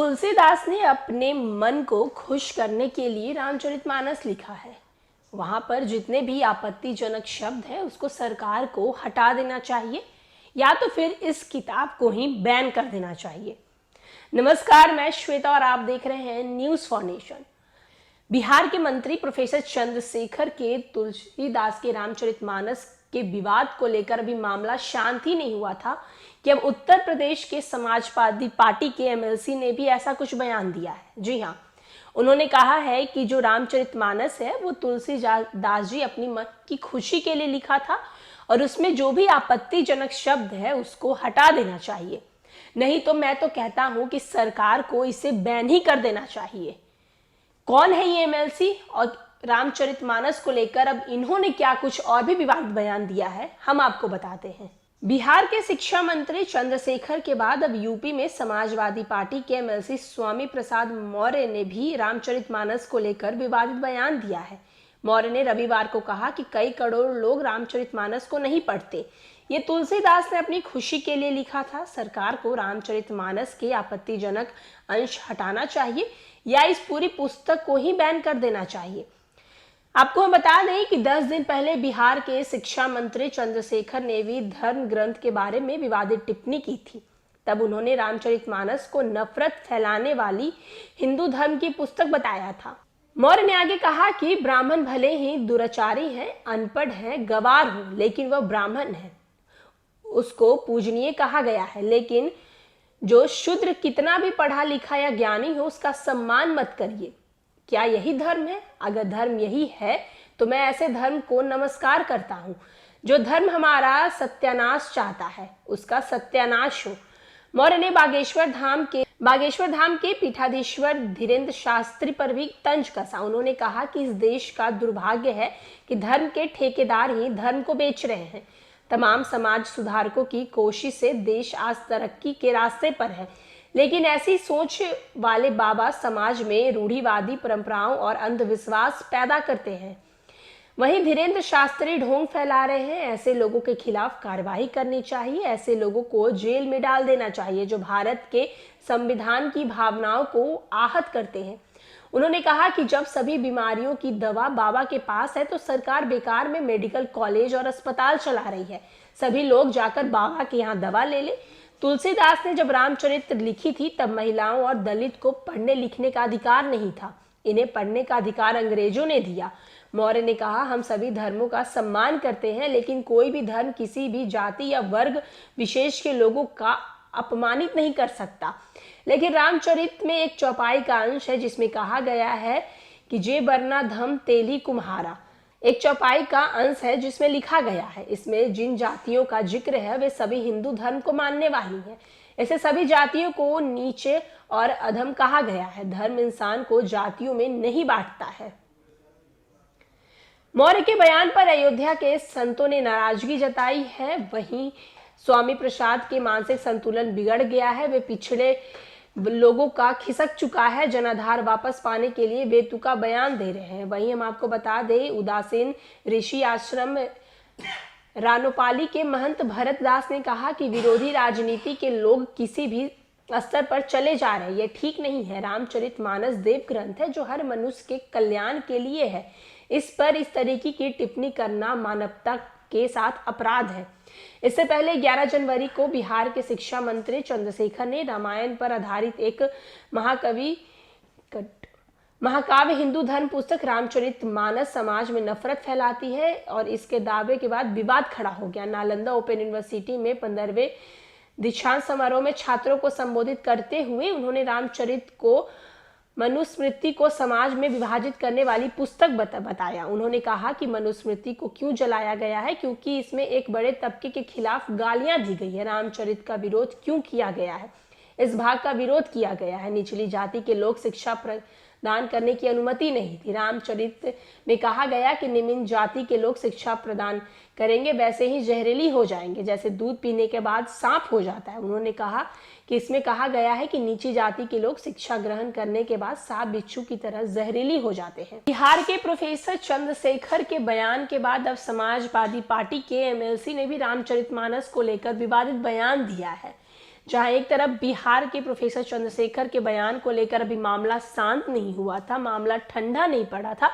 तुलसीदास ने अपने मन को खुश करने के लिए रामचरितमानस लिखा है। वहां पर जितने भी आपत्तिजनक शब्द है उसको सरकार को हटा देना चाहिए या तो फिर इस किताब को ही बैन कर देना चाहिए। नमस्कार, मैं श्वेता और आप देख रहे हैं न्यूज फॉर नेशन। बिहार के मंत्री प्रोफेसर चंद्रशेखर के तुलसीदास के रामचरितमानस के विवाद को लेकर अभी मामला शांत ही नहीं हुआ था कि अब उत्तर प्रदेश के समाजवादी पार्टी के एमएलसी ने भी ऐसा कुछ बयान दिया है। जी हाँ, उन्होंने कहा है कि जो रामचरितमानस है वो तुलसीदास जी अपनी मन की खुशी के लिए लिखा था और उसमें जो भी आपत्तिजनक शब्द है उसको हटा देना चाहिए, नहीं तो मैं तो कहता हूं कि सरकार को इसे बैन ही कर देना चाहिए। कौन है ये एमएलसी और रामचरितमानस को लेकर अब इन्होंने क्या कुछ और भी विवादित बयान दिया है, हम आपको बताते हैं। बिहार के शिक्षा मंत्री चंद्रशेखर के बाद अब यूपी में समाजवादी पार्टी के एमएलसी स्वामी प्रसाद मौर्य ने भी रामचरितमानस को लेकर विवादित बयान दिया है। मौर्य ने रविवार को कहा कि कई करोड़ लोग रामचरितमानस को नहीं पढ़ते, ये तुलसीदास ने अपनी खुशी के लिए लिखा था। सरकार को रामचरितमानस के आपत्तिजनक अंश हटाना चाहिए या इस पूरी पुस्तक को ही बैन कर देना चाहिए। आपको हम बता दें कि 10 दिन पहले बिहार के शिक्षा मंत्री चंद्रशेखर ने भी धर्म ग्रंथ के बारे में विवादित टिप्पणी की थी। तब उन्होंने रामचरितमानस को नफरत फैलाने वाली हिंदू धर्म की पुस्तक बताया था। मौर्य ने आगे कहा कि ब्राह्मण भले ही दुराचारी हैं, अनपढ़ हैं, गवार हो, लेकिन वह ब्राह्मण है, उसको पूजनीय कहा गया है। लेकिन जो शूद्र कितना भी पढ़ा लिखा या ज्ञानी हो उसका सम्मान मत करिए। क्या यही धर्म है? अगर धर्म यही है तो मैं ऐसे धर्म को नमस्कार करता हूँ। जो धर्म हमारा सत्यानाश चाहता है उसका सत्यानाश हो। मौर्य ने बागेश्वर धाम के पीठाधीश्वर धीरेन्द्र शास्त्री पर भी तंज कसा। उन्होंने कहा कि इस देश का दुर्भाग्य है कि धर्म के ठेकेदार ही धर्म को बेच रहे हैं। तमाम समाज सुधारकों की कोशिश से देश आज तरक्की के रास्ते पर है, लेकिन ऐसी सोच वाले बाबा समाज में रूढ़िवादी परंपराओं और अंधविश्वास पैदा करते हैं। वहीं धीरेन्द्र शास्त्री ढोंग फैला रहे हैं। ऐसे लोगों के खिलाफ कार्रवाई करनी चाहिए, ऐसे लोगों को जेल में डाल देना चाहिए जो भारत के संविधान की भावनाओं को आहत करते हैं। उन्होंने कहा कि जब सभी बीमारियों की दवा बाबा के पास है तो सरकार बेकार में मेडिकल कॉलेज और अस्पताल चला रही है। सभी लोग जाकर बाबा के यहाँ दवा ले ले। तुलसीदास ने जब रामचरित लिखी थी तब महिलाओं और दलित को पढ़ने लिखने का अधिकार नहीं था, इन्हें पढ़ने का अधिकार अंग्रेजों ने दिया। मौर्य ने कहा, हम सभी धर्मों का सम्मान करते हैं, लेकिन कोई भी धर्म किसी भी जाति या वर्ग विशेष के लोगों का अपमानित नहीं कर सकता। लेकिन रामचरित में एक चौपाई का अंश है जिसमें कहा गया है कि जे बरना धम तेली कुम्हारा। एक चौपाई का अंश है जिसमें लिखा गया है, इसमें जिन जातियों का जिक्र है वे सभी हिंदू धर्म को मानने वाली हैं। ऐसे सभी जातियों को नीचे और अधम कहा गया है। धर्म इंसान को जातियों में नहीं बांटता है। मौर्य के बयान पर अयोध्या के संतों ने नाराजगी जताई है। वहीं स्वामी प्रसाद के मानसिक संतुलन बिगड़ गया है, वे पिछड़े लोगों का खिसक चुका है। जनाधार वापस पाने के लिए बेतुका बयान दे रहे हैं। वहीं हम आपको बता दें, उदासीन ऋषि आश्रम रानोपाली के महंत भरत दास ने कहा कि विरोधी राजनीति के लोग किसी भी स्तर पर चले जा रहे हैं, ये ठीक नहीं है। रामचरितमानस देव ग्रंथ है जो हर मनुष्य के कल्याण के लिए है। इस पर इस तरीके की टिप्पणी करना मानवता के साथ अपराध है। इससे पहले 11 जनवरी को बिहार के शिक्षा मंत्री चंद्रशेखर ने रामायण पर आधारित एक महाकाव्य हिंदू धर्म पुस्तक रामचरितमानस समाज में नफरत फैलाती है और इसके दावे के बाद विवाद खड़ा हो गया। नालंदा ओपन यूनिवर्सिटी में 15वें दीक्षांत समारोह में छात्रों को संबोधित करते हुए उन्होंने रामचरित को मनुस्मृति को समाज में विभाजित करने वाली पुस्तक बताया। उन्होंने कहा कि मनुस्मृति को क्यों जलाया गया है, क्योंकि इसमें एक बड़े तबके के खिलाफ गालियां दी गई है। रामचरित का विरोध क्यों किया गया है? इस भाग का विरोध किया गया है। निचली जाति के लोग शिक्षा प्रदान करने की अनुमति नहीं थी। रामचरित में कहा गया कि निम्न जाति के लोग शिक्षा प्रदान करेंगे वैसे ही जहरीली हो जाएंगे, जैसे दूध पीने के बाद सांप हो जाता है। उन्होंने कहा कि इसमें कहा गया है कि नीची जाति के लोग शिक्षा ग्रहण करने के बाद सांप बिच्छू की तरह जहरीली हो जाते हैं। बिहार के प्रोफेसर चंद्रशेखर के बयान के बाद अब समाजवादी पार्टी के एमएलसी ने भी रामचरितमानस को लेकर विवादित बयान दिया है। जहां एक तरफ बिहार के प्रोफेसर चंद्रशेखर के बयान को लेकर अभी मामला शांत नहीं हुआ था, मामला ठंडा नहीं पड़ा था,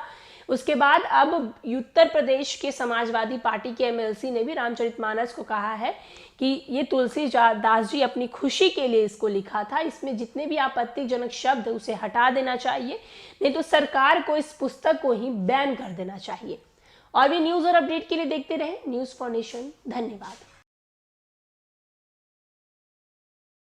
उसके बाद अब उत्तर प्रदेश के समाजवादी पार्टी के एमएलसी ने भी रामचरितमानस को कहा है कि ये तुलसीदास जी अपनी खुशी के लिए इसको लिखा था, इसमें जितने भी आपत्तिजनक शब्द उसे हटा देना चाहिए, नहीं तो सरकार को इस पुस्तक को ही बैन कर देना चाहिए। और भी न्यूज और अपडेट के लिए देखते रहें न्यूज फॉर नेशन। धन्यवाद।